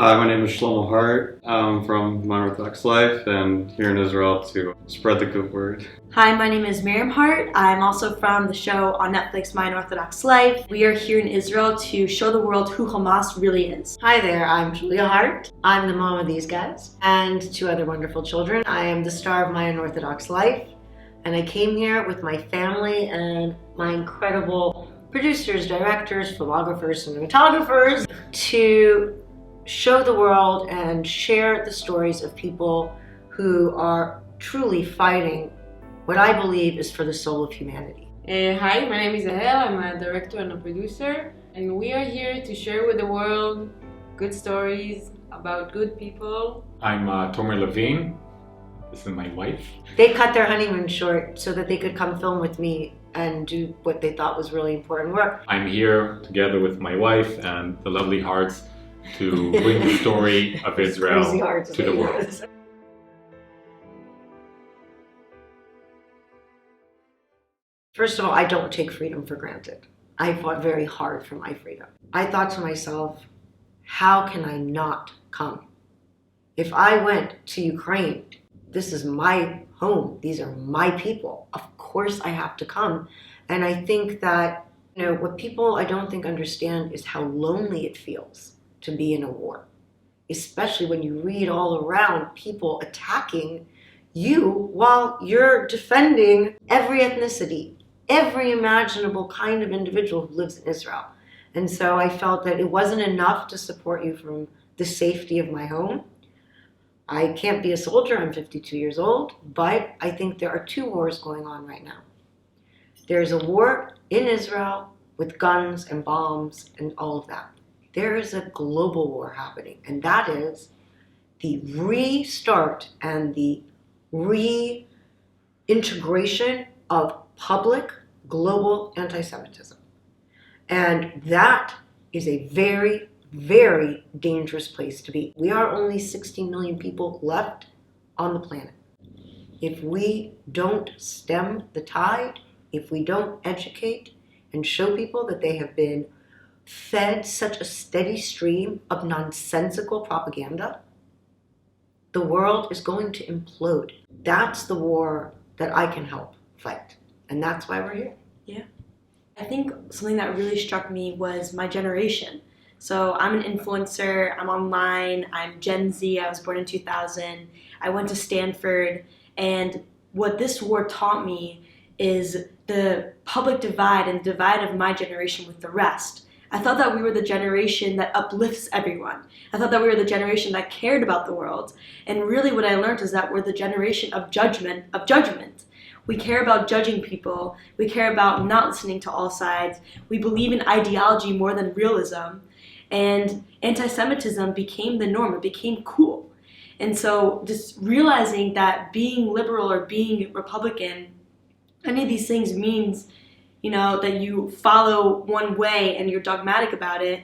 Hi, my name is Shlomo Haart. I'm from Unorthodox Life and here in Israel to spread the good word. Hi, my name is Miriam and Haart. I'm also from the show on Netflix, My Unorthodox Life. We are here in Israel to show the world who Hamas really is. Hi there, I'm Julia Haart. I'm the mom of these guys and two other wonderful children. I am the star of My Unorthodox Life, and I came here with my family and my incredible producers, directors, photographers, and cinematographers to show the world and share the stories of people who are truly fighting what I believe is for the soul of humanity. Hi, my name is Yahel. I'm a director and a producer, and we are here to share with the world good stories about good people. I'm Tomer Levine. This is my wife. They cut their honeymoon short so that they could come film with me and do what they thought was really important work. I'm here together with my wife and the lovely Haarts to bring the story of Israel to the world. First of all, I don't take freedom for granted. I fought very hard for my freedom. I thought to myself, how can I not come? If I went to Ukraine, this is my home. These are my people. Of course I have to come. And I think that, what people I don't think understand is how lonely it feels to be in a war, especially when you read all around people attacking you while you're defending every ethnicity, every imaginable kind of individual who lives in Israel. And so I felt that it wasn't enough to support you from the safety of my home. I can't be a soldier, I'm 52 years old, but I think there are two wars going on right now. There's a war in Israel with guns and bombs and all of that. There is a global war happening, and that is the restart and the reintegration of public global anti-Semitism. And that is a very, very dangerous place to be. We are only 16 million people left on the planet. If we don't stem the tide, if we don't educate and show people that they have been fed such a steady stream of nonsensical propaganda, the world is going to implode. That's the war that I can help fight. And that's why we're here. Yeah. I think something that really struck me was my generation. So I'm an influencer, I'm online, I'm Gen Z, I was born in 2000, I went to Stanford, and what this war taught me is the public divide and divide of my generation with the rest. I thought that we were the generation that uplifts everyone. I thought that we were the generation that cared about the world. And really what I learned is that we're the generation of judgment. We care about judging people. We care about not listening to all sides. We believe in ideology more than realism. And anti-Semitism became the norm. It became cool. And so just realizing that being liberal or being Republican, any of these things means that you follow one way and you're dogmatic about it,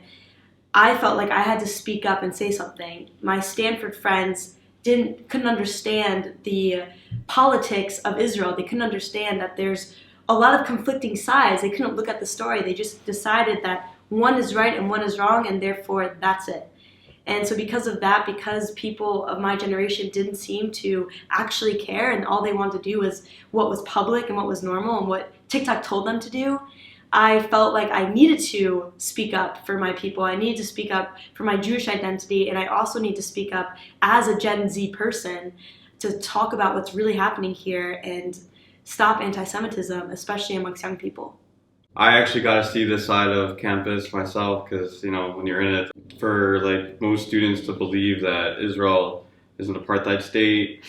I felt like I had to speak up and say something. My Stanford friends couldn't understand the politics of Israel. They couldn't understand that there's a lot of conflicting sides. They couldn't look at the story. They just decided that one is right and one is wrong, and therefore that's it. And so because of that, because people of my generation didn't seem to actually care and all they wanted to do was what was public and what was normal and what TikTok told them to do, I felt like I needed to speak up for my people. I needed to speak up for my Jewish identity, and I also need to speak up as a Gen Z person to talk about what's really happening here and stop anti-Semitism, especially amongst young people. I actually got to see this side of campus myself because, when you're in it, for most students to believe that Israel is an apartheid state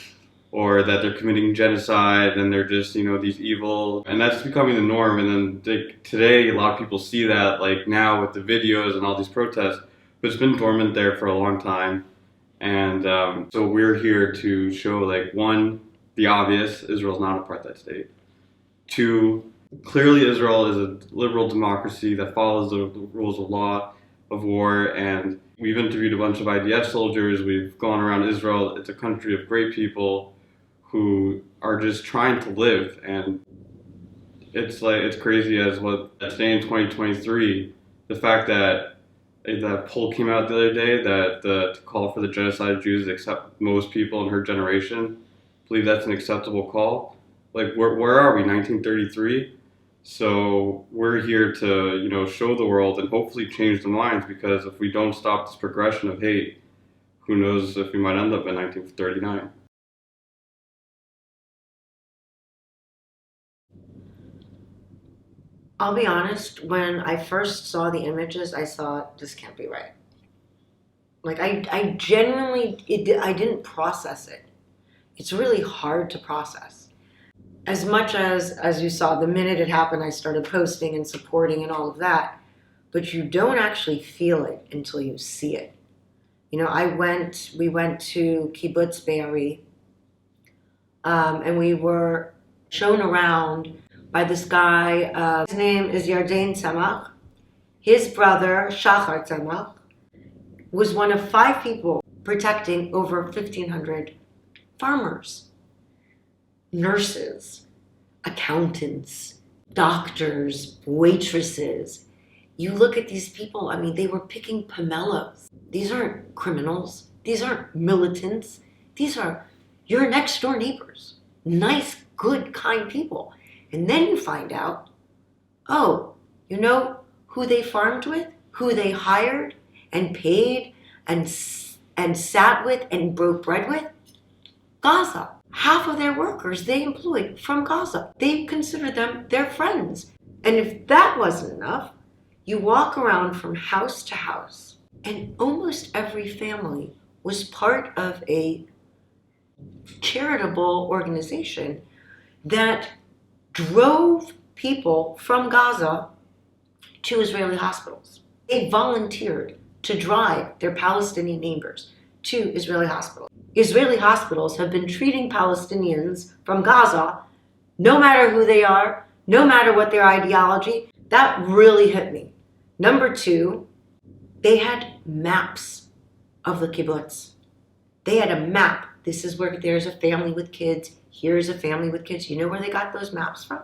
or that they're committing genocide and they're just, these evil, and that's becoming the norm. And then today, a lot of people see that now with the videos and all these protests, but it's been dormant there for a long time. And so we're here to show one, the obvious, Israel's not an apartheid state. Two, clearly Israel is a liberal democracy that follows the rules of law, of war, and we've interviewed a bunch of IDF soldiers. We've gone around Israel. It's a country of great people who are just trying to live, and it's crazy as what today in 2023, the fact that that poll came out the other day that to call for the genocide of Jews, except most people in her generation believe that's an acceptable call. Like, where are we? 1933. So we're here to, show the world and hopefully change the minds, because if we don't stop this progression of hate, who knows if we might end up in 1939. I'll be honest, when I first saw the images, I thought, this can't be right. Like, I genuinely, I didn't process it. It's really hard to process. As much as you saw, the minute it happened, I started posting and supporting and all of that. But you don't actually feel it until you see it. We went to Kibbutz Be'eri, and we were shown around by this guy. His name is Yarden Tzemach. His brother, Shachar Tzemach, was one of 5 people protecting over 1,500 farmers, nurses, accountants, doctors, waitresses. You look at these people, I mean, they were picking pomelos. These aren't criminals. These aren't militants. These are your next door neighbors. Nice, good, kind people. And then you find out, oh, you know who they farmed with, who they hired and paid and sat with and broke bread with? Gaza. Half of their workers they employed from Gaza. They consider them their friends. And if that wasn't enough, you walk around from house to house, and almost every family was part of a charitable organization that drove people from Gaza to Israeli hospitals. They volunteered to drive their Palestinian neighbors to Israeli hospitals. Israeli hospitals have been treating Palestinians from Gaza, no matter who they are, no matter what their ideology. That really hit me. Number 2, they had maps of the kibbutz. They had a map. This is where there's a family with kids. Here's a family with kids. You know where they got those maps from?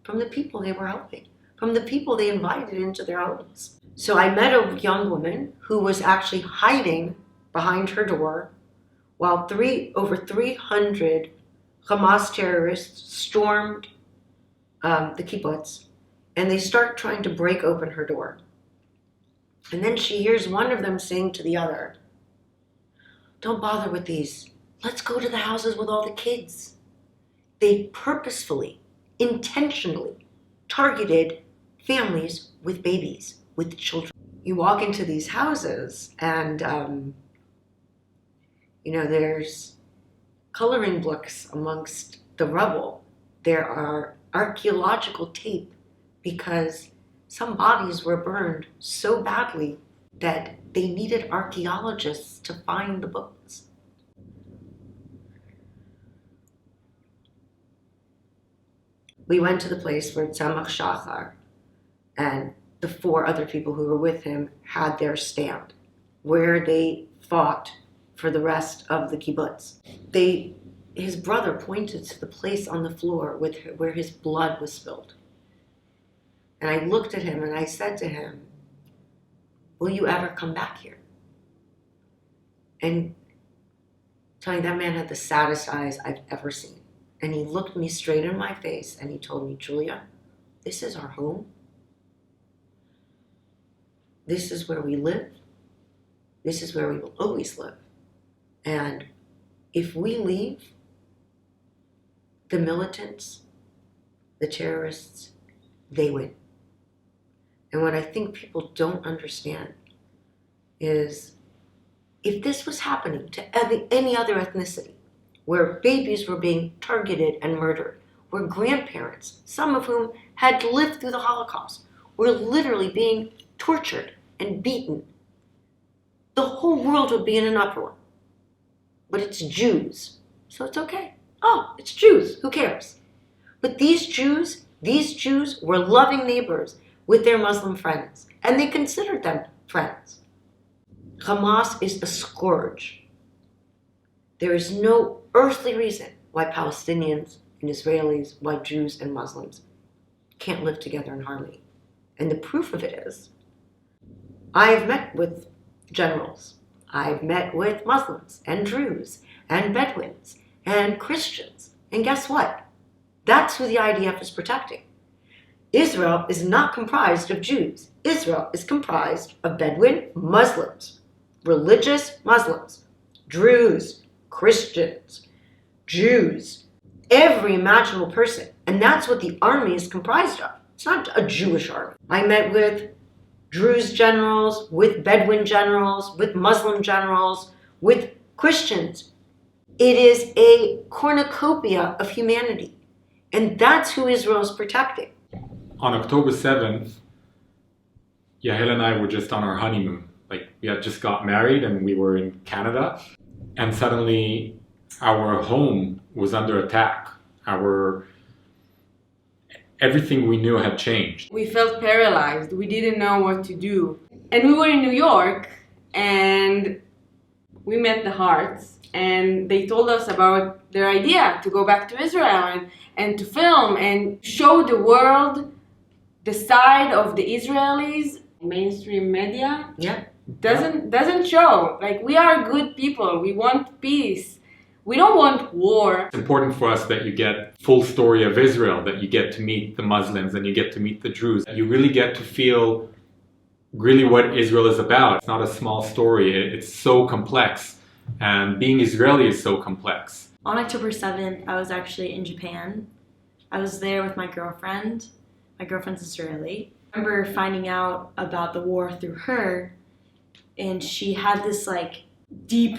From the people they were helping, from the people they invited into their homes. So I met a young woman who was actually hiding behind her door while over 300 Hamas terrorists stormed the kibbutz, and they start trying to break open her door. And then she hears one of them saying to the other, "Don't bother with these. Let's go to the houses with all the kids." They purposefully, intentionally targeted families with babies, with children. You walk into these houses and, there's coloring books amongst the rubble. There are archaeological tape because some bodies were burned so badly that they needed archaeologists to find the books. We went to the place where Tzemach Shachar and the 4 other people who were with him had their stand, where they fought for the rest of the kibbutz. His brother pointed to the place on the floor where his blood was spilled. And I looked at him and I said to him, "Will you ever come back here?" And telling that man had the saddest eyes I've ever seen. And he looked me straight in my face and he told me, "Julia, this is our home. This is where we live. This is where we will always live. And if we leave, the militants, the terrorists, they win." And what I think people don't understand is if this was happening to any other ethnicity, where babies were being targeted and murdered, where grandparents, some of whom had lived through the Holocaust, were literally being tortured and beaten, the whole world would be in an uproar. But it's Jews, so it's okay. Oh, it's Jews, who cares? But these Jews were loving neighbors with their Muslim friends, and they considered them friends. Hamas is a scourge. There is no earthly reason why Palestinians and Israelis, why Jews and Muslims can't live together in harmony. And the proof of it is, I've met with generals. I've met with Muslims and Druze and Bedouins and Christians. And guess what? That's who the IDF is protecting. Israel is not comprised of Jews. Israel is comprised of Bedouin Muslims, religious Muslims, Druze, Christians, Jews, every imaginable person. And that's what the army is comprised of. It's not a Jewish army. I met with Druze generals, with Bedouin generals, with Muslim generals, with Christians. It is a cornucopia of humanity. And that's who Israel is protecting. On October 7th, Yahel and I were just on our honeymoon. Like, we had just got married and we were in Canada. And suddenly our home was under attack. Everything we knew had changed. We felt paralyzed. We didn't know what to do. And we were in New York and we met the Haarts and they told us about their idea to go back to Israel and to film and show the world the side of the Israelis. Mainstream media doesn't show. Like, we are good people. We want peace. We don't want war. It's important for us that you get full story of Israel, that you get to meet the Muslims and you get to meet the Druze. You really get to feel really what Israel is about. It's not a small story. It's so complex. And being Israeli is so complex. On October 7th, I was actually in Japan. I was there with my girlfriend. My girlfriend's Israeli. I remember finding out about the war through her, and she had this like deep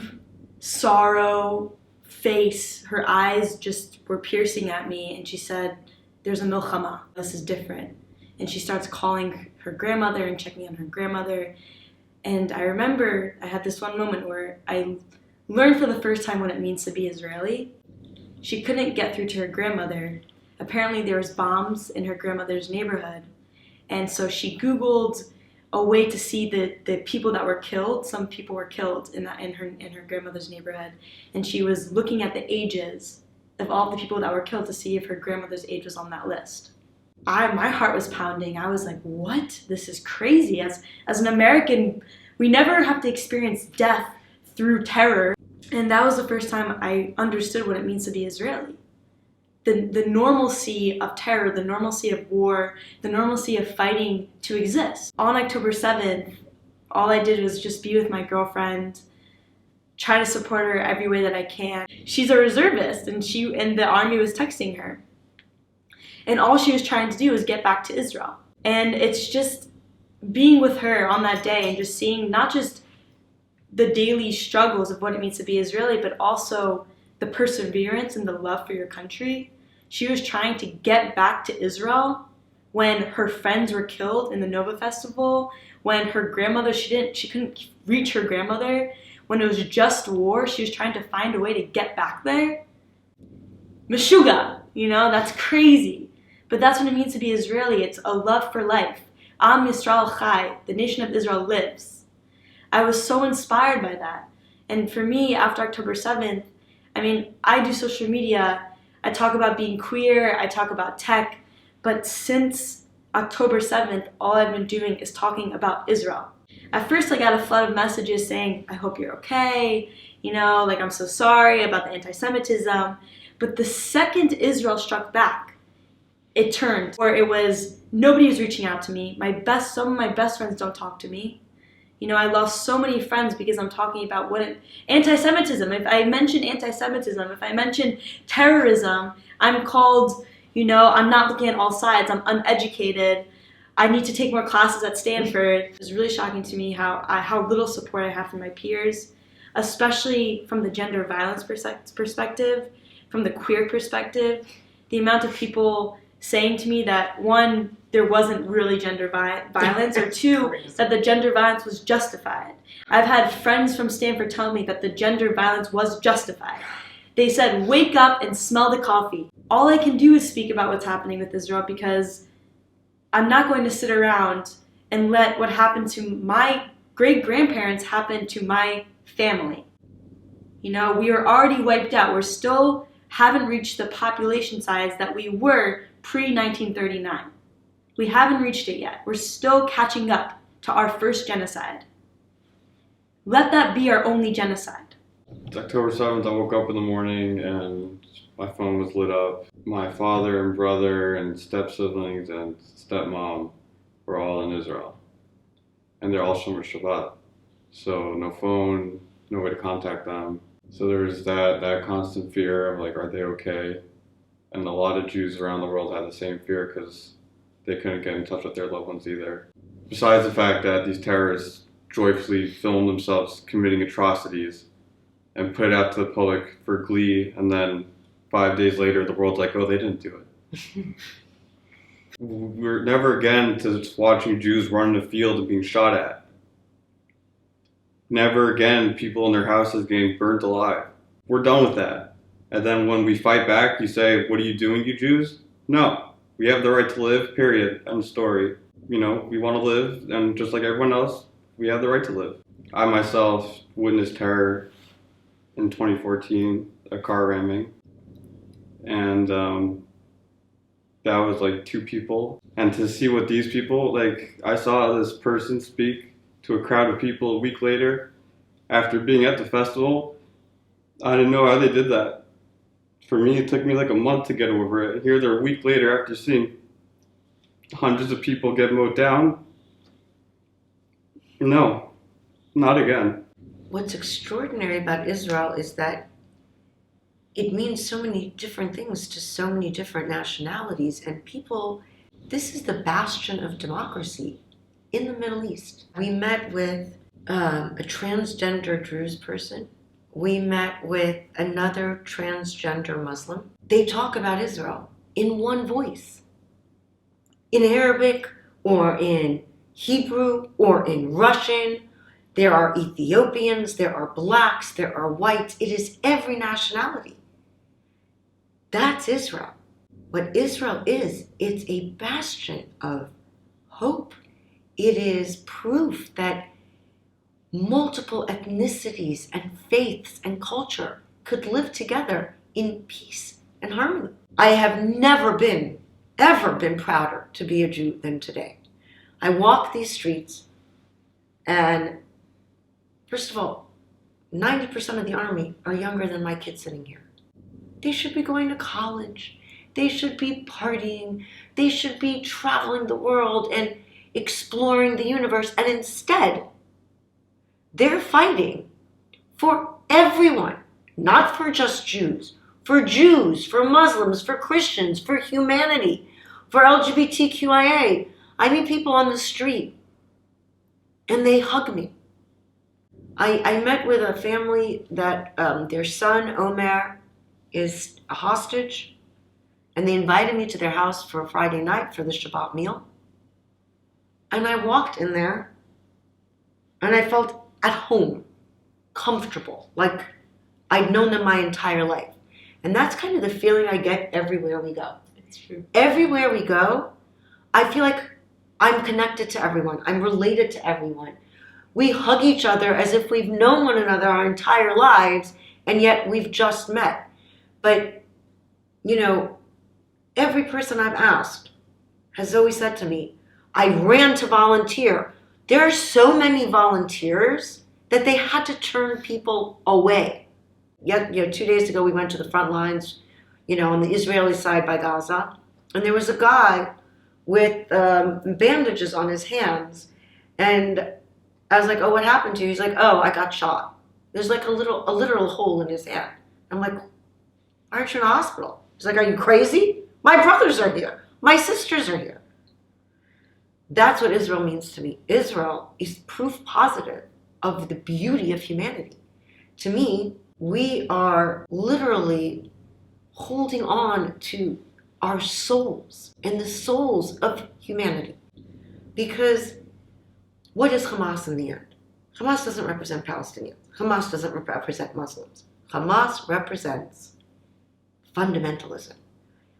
sorrow face. Her eyes just were piercing at me, and she said, "There's a milchama. This is different." And she starts calling her grandmother and checking on her grandmother. And I remember I had this one moment where I learned for the first time what it means to be Israeli. She couldn't get through to her grandmother. Apparently there was bombs in her grandmother's neighborhood. And so she Googled a way to see the people that were killed. Some people were killed in her grandmother's neighborhood. And she was looking at the ages of all the people that were killed to see if her grandmother's age was on that list. My heart was pounding. I was like, what? This is crazy. As an American, we never have to experience death through terror. And that was the first time I understood what it means to be Israeli. The normalcy of terror, the normalcy of war, the normalcy of fighting to exist. On October 7th, all I did was just be with my girlfriend, try to support her every way that I can. She's a reservist, and the army was texting her. And all she was trying to do was get back to Israel. And it's just being with her on that day and just seeing not just the daily struggles of what it means to be Israeli, but also the perseverance and the love for your country. She was trying to get back to Israel when her friends were killed in the Nova Festival, when her grandmother, she couldn't reach her grandmother, when it was just war. She was trying to find a way to get back there. Meshuga, that's crazy. But that's what it means to be Israeli. It's a love for life. Am Yisrael Chai, the nation of Israel lives. I was so inspired by that. And for me, after October 7th, I do social media. I talk about being queer. I talk about tech. But since October 7th, all I've been doing is talking about Israel. At first, I got a flood of messages saying, I hope you're okay. I'm so sorry about the anti-Semitism. But the second Israel struck back, it turned, where it was, nobody was reaching out to me. Some of my best friends don't talk to me. I lost so many friends because I'm talking about anti-Semitism. If I mention anti-Semitism, if I mention terrorism, I'm called, I'm not looking at all sides. I'm uneducated. I need to take more classes at Stanford. It was really shocking to me how little support I have from my peers, especially from the gender violence perspective, from the queer perspective. The amount of people saying to me that, one, there wasn't really gender violence, or two, that the gender violence was justified. I've had friends from Stanford tell me that the gender violence was justified. They said, wake up and smell the coffee. All I can do is speak about what's happening with Israel, because I'm not going to sit around and let what happened to my great-grandparents happen to my family. We are already wiped out. We're still haven't reached the population size that we were pre-1939. We haven't reached it yet. We're still catching up to our first genocide. Let that be our only genocide. It's October 7th. I woke up in the morning and my phone was lit up. My father and brother and step-siblings and stepmom were all in Israel. And they're all Shomer Shabbat. So no phone, no way to contact them. So there's that constant fear of like, are they okay? And a lot of Jews around the world had the same fear because they couldn't get in touch with their loved ones either. Besides the fact that these terrorists joyfully filmed themselves committing atrocities and put it out to the public for glee, and then 5 days later the world's like, oh, they didn't do it. We're never again to just watching Jews run in the field and being shot at. Never again people in their houses getting burnt alive. We're done with that. And then when we fight back, you say, what are you doing, you Jews? No, we have the right to live, period, end story. You know, we want to live, and just like everyone else, we have the right to live. I myself witnessed terror in 2014, a car ramming. And that was like 2 people. And to see what these people, like I saw this person speak to a crowd of people a week later after being at the festival. I didn't know how they did that. For me, it took me like a month to get over it. Here they're a week later after seeing hundreds of people get mowed down. No, not again. What's extraordinary about Israel is that it means so many different things to so many different nationalities and people. This is the bastion of democracy in the Middle East. We met with a transgender Druze person. We met with another transgender Muslim. They talk about Israel in one voice. In Arabic or in Hebrew or in Russian. There are Ethiopians, there are blacks, there are whites. It is every nationality. That's Israel. What Israel is, it's a bastion of hope. It is proof that multiple ethnicities and faiths and culture could live together in peace and harmony. I have never been, ever been prouder to be a Jew than today. I walk these streets and first of all, 90% of the army are younger than my kids sitting here. They should be going to college. They should be partying. They should be traveling the world and exploring the universe. And instead, they're fighting for everyone, not for just Jews, for Muslims, for Christians, for humanity, for LGBTQIA. I meet people on the street and they hug me. I met with a family that their son, Omer, is a hostage, and they invited me to their house for a Friday night for the Shabbat meal. And I walked in there, and I felt at home, comfortable, like I'd known them my entire life. And that's kind of the feeling I get everywhere we go. It's true. Everywhere we go, I feel like I'm connected to everyone. I'm related to everyone. We hug each other as if we've known one another our entire lives, and yet we've just met. But, you know, every person I've asked has always said to me, I ran to volunteer. There are so many volunteers that they had to turn people away. Yet, 2 days ago, we went to the front lines, on the Israeli side by Gaza, and there was a guy with bandages on his hands, and I was like, oh, what happened to you? He's like, oh, I got shot. There's like a literal hole in his hand. I'm like, why aren't you in a hospital? He's like, are you crazy? My brothers are here. My sisters are here. That's what Israel means to me. Israel is proof positive of the beauty of humanity. To me, we are literally holding on to our souls and the souls of humanity. Because what is Hamas in the end? Hamas doesn't represent Palestinians. Hamas doesn't represent Muslims. Hamas represents fundamentalism.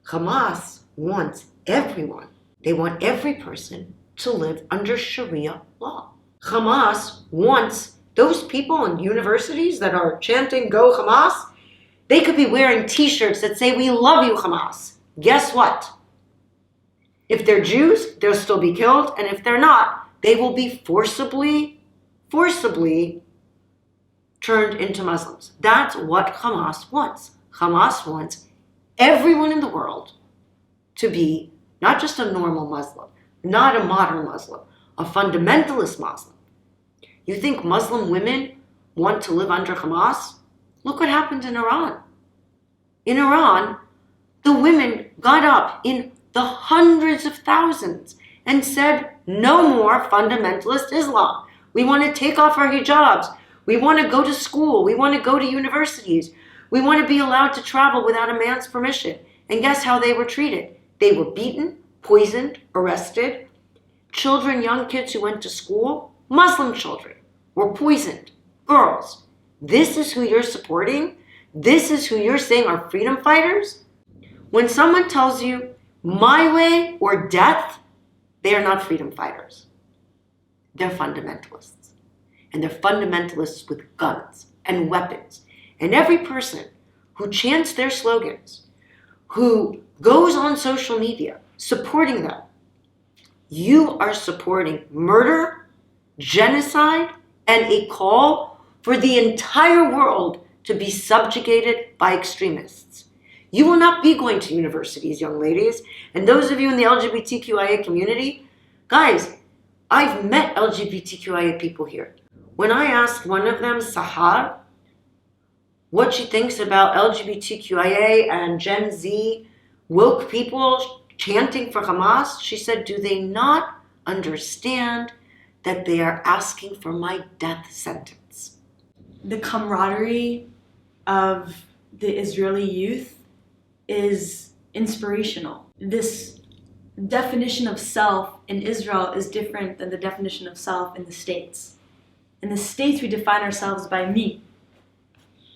Hamas wants everyone. They want every person to live under Sharia law. Hamas wants those people in universities that are chanting, go Hamas, they could be wearing t-shirts that say, we love you, Hamas. Guess what? If they're Jews, they'll still be killed, and if they're not, they will be forcibly turned into Muslims. That's what Hamas wants. Hamas wants everyone in the world to be not just a normal Muslim, not a modern Muslim, a fundamentalist Muslim. You think Muslim women want to live under Hamas? Look what happened in Iran. In Iran, the women got up in the hundreds of thousands and said, no more fundamentalist Islam. We want to take off our hijabs. We want to go to school. We want to go to universities. We want to be allowed to travel without a man's permission. And guess how they were treated? They were beaten, poisoned, arrested. Children, young kids who went to school, Muslim children, were poisoned. Girls. This is who you're supporting? This is who you're saying are freedom fighters? When someone tells you, my way or death, they are not freedom fighters. They're fundamentalists. And they're fundamentalists with guns and weapons. And every person who chants their slogans, who goes on social media supporting them, you are supporting murder, genocide, and a call for the entire world to be subjugated by extremists. You will not be going to universities, young ladies. And those of you in the LGBTQIA community, guys, I've met LGBTQIA people here. When I asked one of them, Sahar, what she thinks about LGBTQIA and Gen Z woke people chanting for Hamas, she said, do they not understand that they are asking for my death sentence? The camaraderie of the Israeli youth is inspirational. This definition of self in Israel is different than the definition of self in the States. In the States, we define ourselves by me.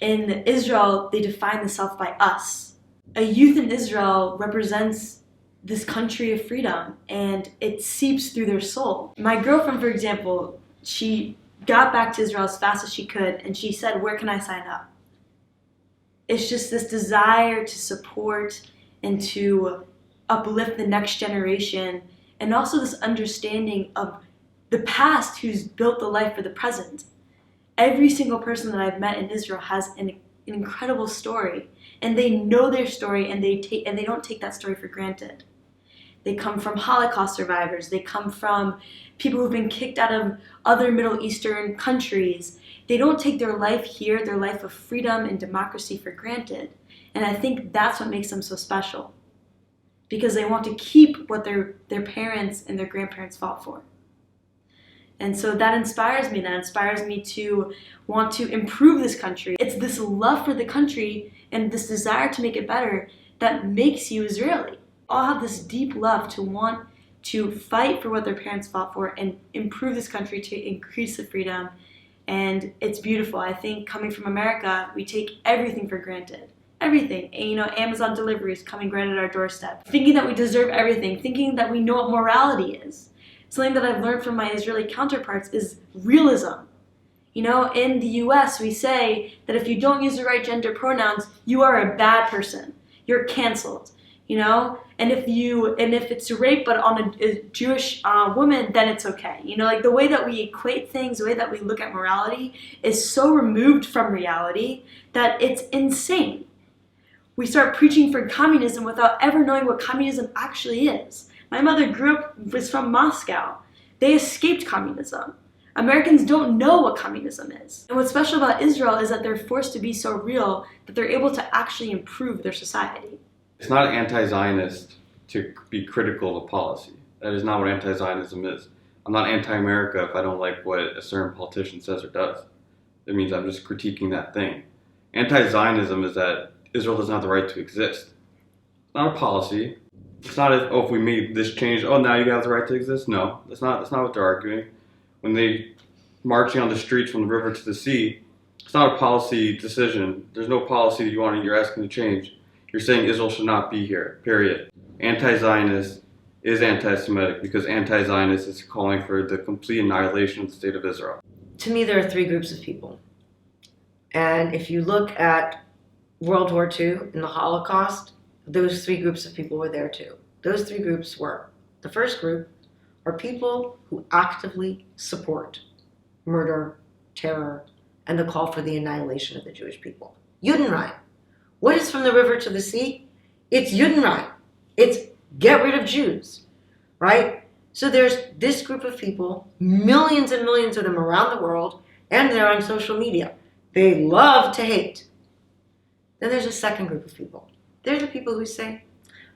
In Israel, they define the self by us. A youth in Israel represents this country of freedom, and it seeps through their soul. My girlfriend, for example, she got back to Israel as fast as she could, and she said, where can I sign up? It's just this desire to support and to uplift the next generation, and also this understanding of the past who's built the life for the present. Every single person that I've met in Israel has an incredible story, and they know their story, and they don't take that story for granted. They come from Holocaust survivors. They come from people who've been kicked out of other Middle Eastern countries. They don't take their life here, their life of freedom and democracy, for granted. And I think that's what makes them so special, because they want to keep what their parents and their grandparents fought for. And so that inspires me. That inspires me to want to improve this country. It's this love for the country and this desire to make it better that makes you Israeli. All have this deep love to want to fight for what their parents fought for and improve this country to increase the freedom. And it's beautiful. I think coming from America, we take everything for granted. Everything. And, Amazon deliveries coming right at our doorstep. Thinking that we deserve everything. Thinking that we know what morality is. Something that I've learned from my Israeli counterparts is realism. In the US, we say that if you don't use the right gender pronouns, you are a bad person. You're canceled. And if it's rape but on a Jewish woman, then it's okay. The way that we equate things, the way that we look at morality is so removed from reality that it's insane. We start preaching for communism without ever knowing what communism actually is. My mother was from Moscow. They escaped communism. Americans don't know what communism is. And what's special about Israel is that they're forced to be so real that they're able to actually improve their society. It's not anti-Zionist to be critical of a policy. That is not what anti-Zionism is. I'm not anti-America if I don't like what a certain politician says or does. It means I'm just critiquing that thing. Anti-Zionism is that Israel doesn't have the right to exist. It's not a policy. It's not if we made this change, now you have the right to exist. No, that's not what they're arguing. When they marching on the streets from the river to the sea, it's not a policy decision. There's no policy that you're asking to change. You're saying Israel should not be here, period. Anti-Zionist is anti-Semitic because anti-Zionist is calling for the complete annihilation of the state of Israel. To me, there are three groups of people. And if you look at World War II and the Holocaust, those three groups of people were there too. Those three groups were, the first group are people who actively support murder, terror, and the call for the annihilation of the Jewish people. Judenrein. What is from the river to the sea? It's Judenrein. It's get rid of Jews, right? So there's this group of people, millions and millions of them around the world, and they're on social media. They love to hate. Then there's a second group of people. They're the people who say,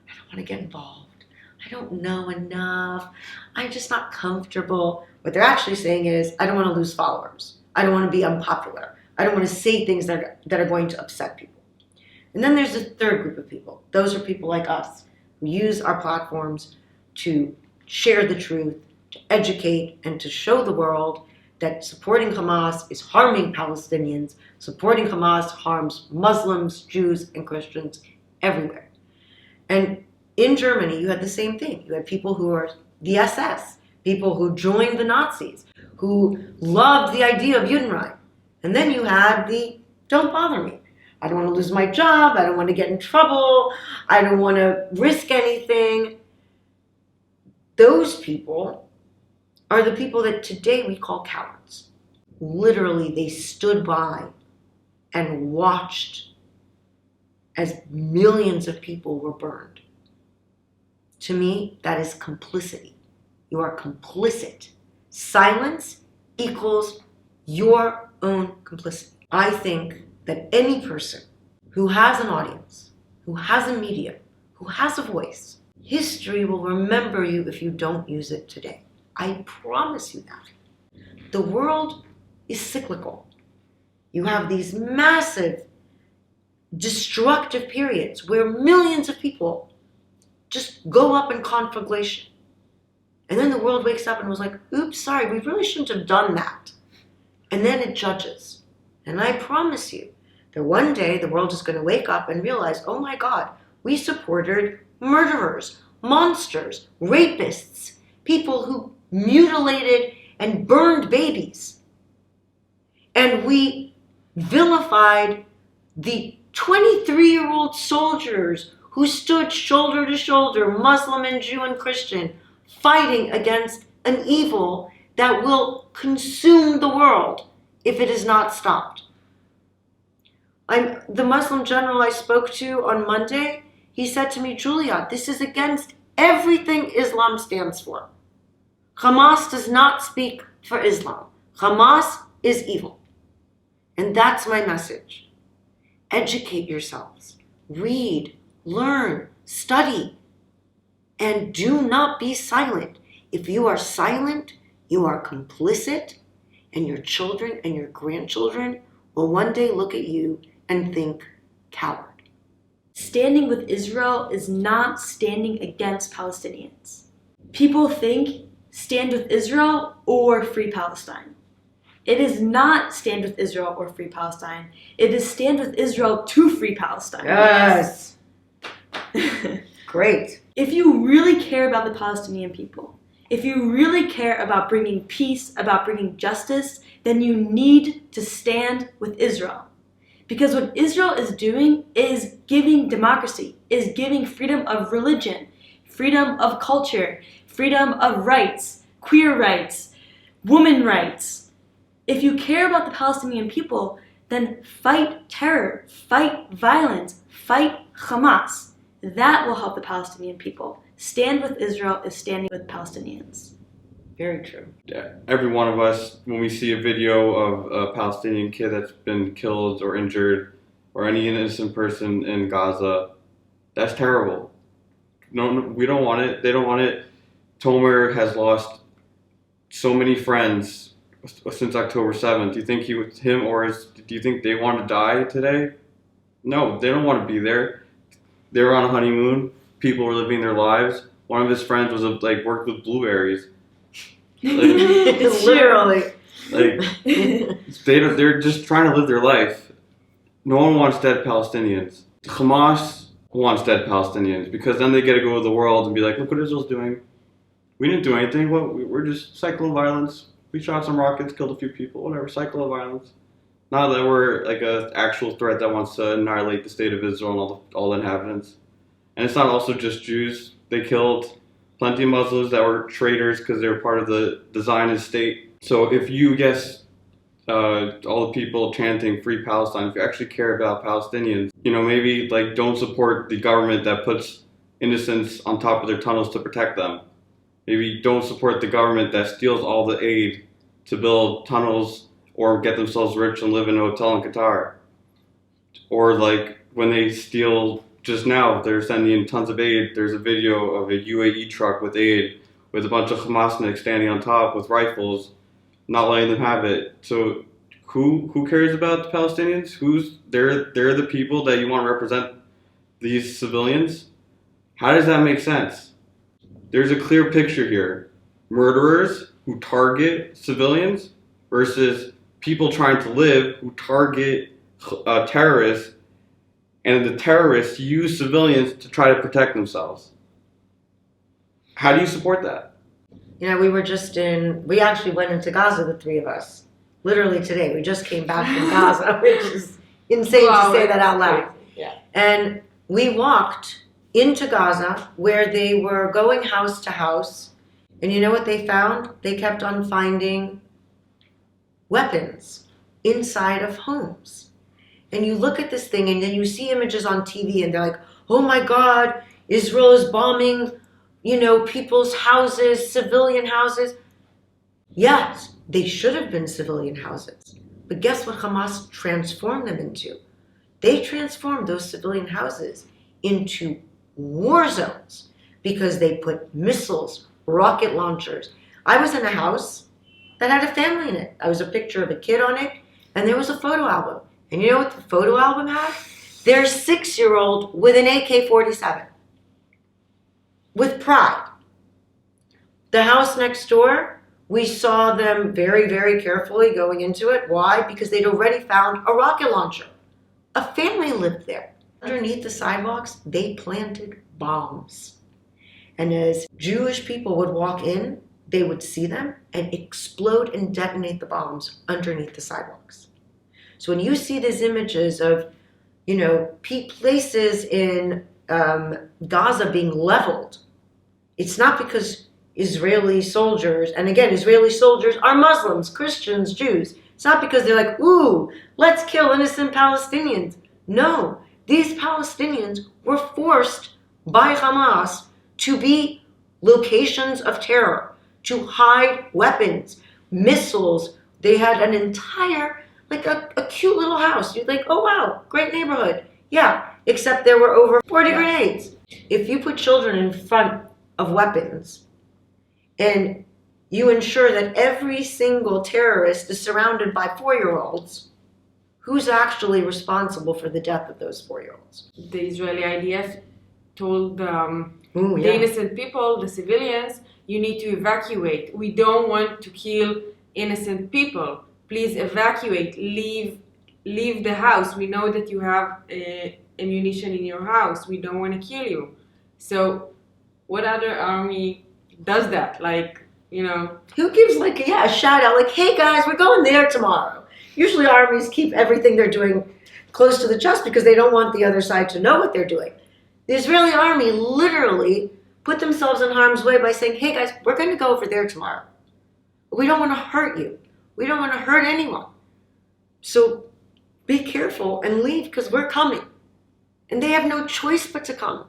I don't want to get involved. I don't know enough. I'm just not comfortable. What they're actually saying is, I don't want to lose followers. I don't want to be unpopular. I don't want to say things that are going to upset people. And then there's a third group of people. Those are people like us who use our platforms to share the truth, to educate, and to show the world that supporting Hamas is harming Palestinians. Supporting Hamas harms Muslims, Jews, and Christians everywhere. And in Germany, you had the same thing. You had people who are the SS, people who joined the Nazis, who loved the idea of Judenrein. And then you had the don't bother me. I don't want to lose my job. I don't want to get in trouble. I don't want to risk anything. Those people are the people that today we call cowards. Literally, they stood by and watched as millions of people were burned. To me, that is complicity. You are complicit. Silence equals your own complicity. I think that any person who has an audience, who has a media, who has a voice, history will remember you if you don't use it today. I promise you that. The world is cyclical. You have these massive, destructive periods where millions of people just go up in conflagration. And then the world wakes up and was like, oops, sorry, we really shouldn't have done that. And then it judges. And I promise you that one day the world is going to wake up and realize, oh my God, we supported murderers, monsters, rapists, people who mutilated and burned babies. And we vilified the 23-year-old soldiers who stood shoulder to shoulder, Muslim and Jew and Christian, fighting against an evil that will consume the world if it is not stopped. The Muslim general I spoke to on Monday, he said to me, Julia, this is against everything Islam stands for. Hamas does not speak for Islam. Hamas is evil. And that's my message. Educate yourselves. Read, learn, study, and do not be silent. If you are silent, you are complicit, and your children and your grandchildren will one day look at you and think, coward. Standing with Israel is not standing against Palestinians. People think stand with Israel or free Palestine. It is not stand with Israel or free Palestine. It is stand with Israel to free Palestine. Yes. Great. If you really care about the Palestinian people, if you really care about bringing peace, about bringing justice, then you need to stand with Israel. Because what Israel is doing is giving democracy, is giving freedom of religion, freedom of culture, freedom of rights, queer rights, women rights. If you care about the Palestinian people, then fight terror, fight violence, fight Hamas. That will help the Palestinian people. Stand with Israel is standing with Palestinians. Very true. Yeah, every one of us, when we see a video of a Palestinian kid that's been killed or injured, or any innocent person in Gaza, that's terrible. No, we don't want it. They don't want it. Tomer has lost so many friends since October 7th. Do you think do you think they want to die today? No, they don't want to be there. They were on a honeymoon. People were living their lives. One of his friends was worked with blueberries. Literally. They're just trying to live their life. No one wants dead Palestinians. Hamas wants dead Palestinians because then they get to go to the world and be like, look what Israel's doing. We didn't do anything. We're just cycle of violence. We shot some rockets, killed a few people, whatever. Cycle of violence. Not that we're like an actual threat that wants to annihilate the state of Israel and all the inhabitants. And it's not also just Jews. They killed plenty of Muslims that were traitors because they were part of the Zionist state. So if you guess all the people chanting Free Palestine, if you actually care about Palestinians, maybe like don't support the government that puts innocents on top of their tunnels to protect them. Maybe don't support the government that steals all the aid to build tunnels or get themselves rich and live in a hotel in Qatar. Or like when they steal, just now they're sending in tons of aid. There's a video of a UAE truck with aid with a bunch of Hamasniks standing on top with rifles, not letting them have it. So who cares about the Palestinians? They're the people that you want to represent these civilians? How does that make sense? There's a clear picture here. Murderers who target civilians versus people trying to live who target terrorists, and the terrorists use civilians to try to protect themselves. How do you support that? We we actually went into Gaza, the three of us. Literally today. We just came back from Gaza, which is insane to say that out loud. Yeah. And we walked into Gaza where they were going house to house. And you know what they found? They kept on finding weapons inside of homes. And you look at this thing and then you see images on TV and they're like, oh my God, Israel is bombing, people's houses, civilian houses. Yes, they should have been civilian houses. But guess what Hamas transformed them into? They transformed those civilian houses into war zones because they put missiles, rocket launchers. I was in a house that had a family in it. I was a picture of a kid on it, and there was a photo album. And you know what the photo album had? Their 6-year-old with an AK-47. With pride. The house next door, we saw them very, very carefully going into it. Why? Because they'd already found a rocket launcher. A family lived there. Underneath the sidewalks, they planted bombs. And as Jewish people would walk in, they would see them and explode and detonate the bombs underneath the sidewalks. So when you see these images of, places in Gaza being leveled, it's not because Israeli soldiers, and again, Israeli soldiers are Muslims, Christians, Jews. It's not because they're like, ooh, let's kill innocent Palestinians. No, these Palestinians were forced by Hamas to be locations of terror, to hide weapons, missiles. They had an entire, a cute little house. You'd think, oh wow, great neighborhood. Yeah, except there were over 40 grenades. If you put children in front of weapons and you ensure that every single terrorist is surrounded by 4-year-olds, who's actually responsible for the death of those 4-year-olds? The Israeli IDF told the innocent people, the civilians, you need to evacuate. We don't want to kill innocent people. Please evacuate. Leave the house. We know that you have ammunition in your house. We don't want to kill you. So what other army does that? Who gives a shout out hey guys, we're going there tomorrow. Usually armies keep everything they're doing close to the chest because they don't want the other side to know what they're doing. The Israeli army literally put themselves in harm's way by saying, hey guys, we're going to go over there tomorrow. We don't want to hurt you. We don't want to hurt anyone. So be careful and leave because we're coming. And they have no choice but to come.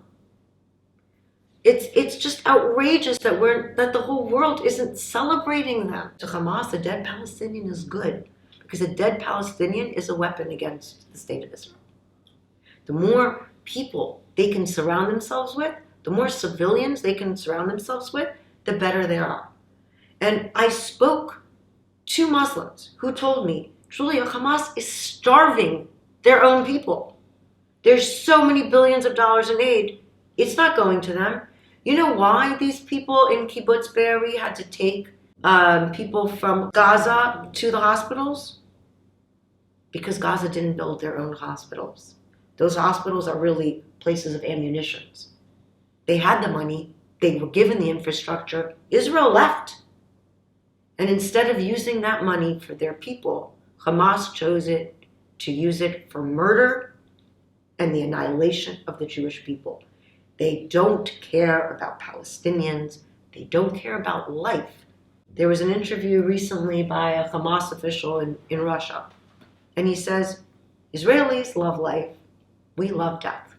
It's just outrageous that the whole world isn't celebrating them. To Hamas, a dead Palestinian is good because a dead Palestinian is a weapon against the state of Israel. The more people they can surround themselves with, the more civilians they can surround themselves with, the better they are. And I spoke to Muslims who told me, Julia, Hamas is starving their own people. There's so many billions of dollars in aid, it's not going to them. You know why these people in Kibbutz Be'eri had to take people from Gaza to the hospitals? Because Gaza didn't build their own hospitals. Those hospitals are really places of ammunitions. They had the money. They were given the infrastructure. Israel left. And instead of using that money for their people, Hamas chose to use it for murder and the annihilation of the Jewish people. They don't care about Palestinians. They don't care about life. There was an interview recently by a Hamas official in Russia, and he says, Israelis love life. We love death.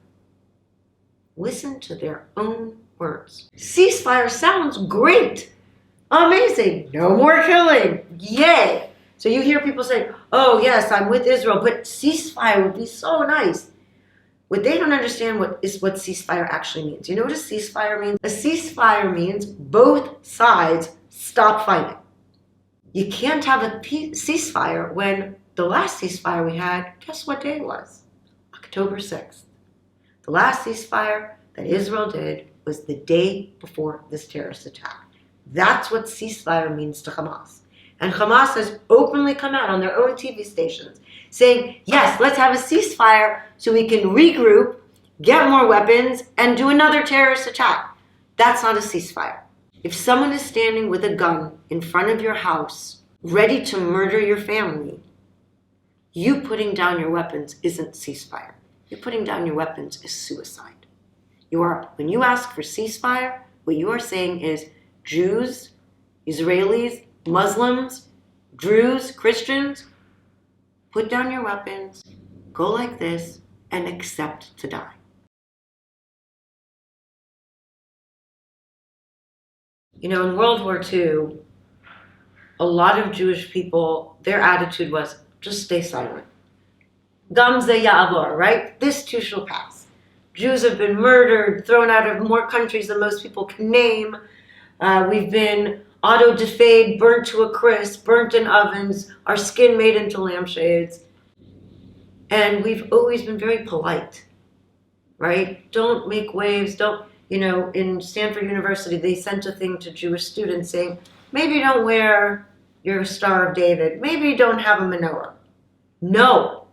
Listen to their own words. Ceasefire sounds great. Amazing. No more killing. Yay. So you hear people say, oh yes, I'm with Israel, but ceasefire would be so nice. What they don't understand is what ceasefire actually means. You know what a ceasefire means? A ceasefire means both sides stop fighting. You can't have a ceasefire when the last ceasefire we had, guess what day it was? October 6th. The last ceasefire that Israel did was the day before this terrorist attack. That's what ceasefire means to Hamas. And Hamas has openly come out on their own TV stations saying, yes, let's have a ceasefire so we can regroup, get more weapons, and do another terrorist attack. That's not a ceasefire. If someone is standing with a gun in front of your house, ready to murder your family, you putting down your weapons isn't ceasefire. You putting down your weapons is suicide. When you ask for ceasefire, what you are saying is Jews, Israelis, Muslims, Druze, Christians, put down your weapons, go like this, and accept to die. You know, in World War II, a lot of Jewish people, their attitude was, just stay silent. Gam ze ya'avor, right? This too shall pass. Jews have been murdered, thrown out of more countries than most people can name. We've been auto-defayed, burnt to a crisp, burnt in ovens, our skin made into lampshades. And we've always been very polite, right? Don't make waves, in Stanford University, they sent a thing to Jewish students saying, maybe don't wear your Star of David, maybe don't have a menorah. No.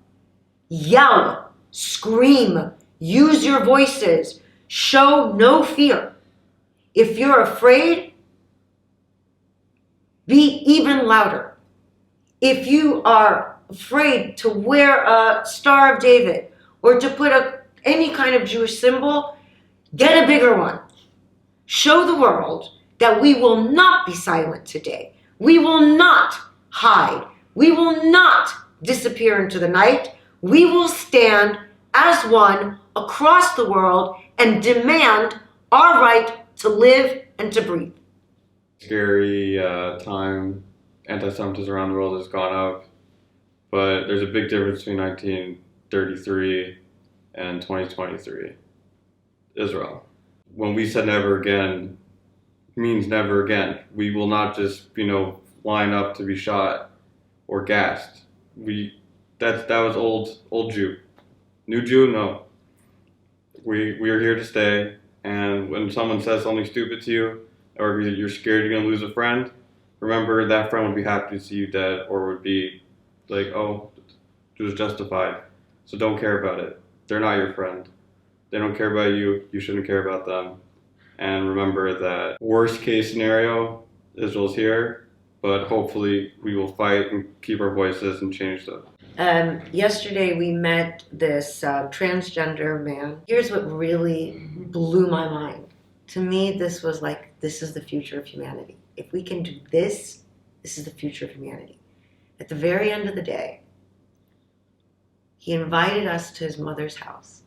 Yell, scream, use your voices, show no fear. If you're afraid, be even louder. If you are afraid to wear a Star of David or to put any kind of Jewish symbol, get a bigger one. Show the world that we will not be silent today. We will not hide. We will not disappear into the night. We will stand as one across the world and demand our right to live and to breathe. Scary time. Anti-Semitism around the world has gone up, but there's a big difference between 1933 and 2023. Israel. When we said never again, means never again. We will not just, line up to be shot or gassed. That was old Jew. New Jew, no. We are here to stay, and when someone says something stupid to you, or you're scared you're gonna lose a friend, remember that friend would be happy to see you dead, or would be like, oh, it was justified. So don't care about it. They're not your friend. They don't care about you. You shouldn't care about them. And remember that worst case scenario, Israel's here, but hopefully we will fight and keep our voices and change them. Yesterday we met this transgender man. Here's what really blew my mind. To me, this was like, this is the future of humanity. If we can do this, this is the future of humanity. At the very end of the day, he invited us to his mother's house.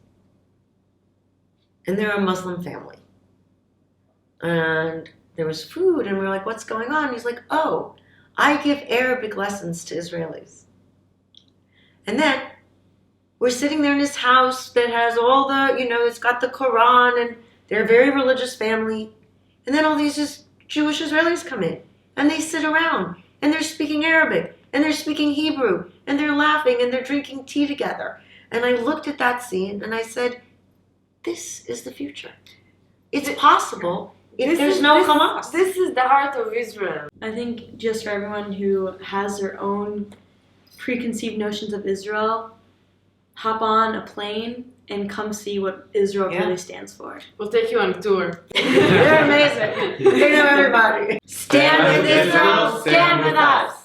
And they're a Muslim family. And there was food, and we were like, what's going on? He's like, oh, I give Arabic lessons to Israelis. And then we're sitting there in his house that has all the, it's got the Quran, and they're a very religious family. And then all these just Jewish Israelis come in, and they sit around, and they're speaking Arabic, and they're speaking Hebrew, and they're laughing, and they're drinking tea together. And I looked at that scene, and I said, this is the future. It's possible if there's no Hamas. This is the heart of Israel. I think just for everyone who has their own preconceived notions of Israel, hop on a plane and come see what Israel really stands for. We'll take you on a tour. They're amazing. They know everybody. Stand with Israel, stand with us.